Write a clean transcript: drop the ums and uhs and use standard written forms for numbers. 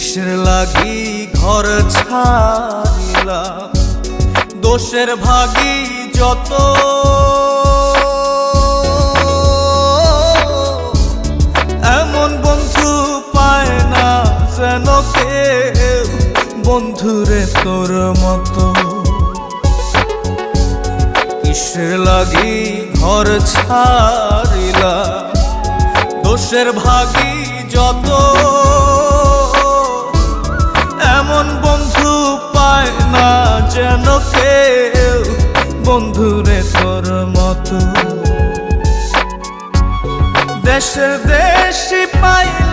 কিসের লাগি ঘর ছাড়িলাম, দোষের ভাগী যত, এমন বন্ধু পায় না যেন কেউ, বন্ধুরে তোর মতো। কিসের লাগি ঘর ছাড়িলাম, দোষের ভাগী যত, এমন বন্ধু পায় না যেন কেউ, বন্ধুরে তোর মতো। দেশের দেশি পাইলে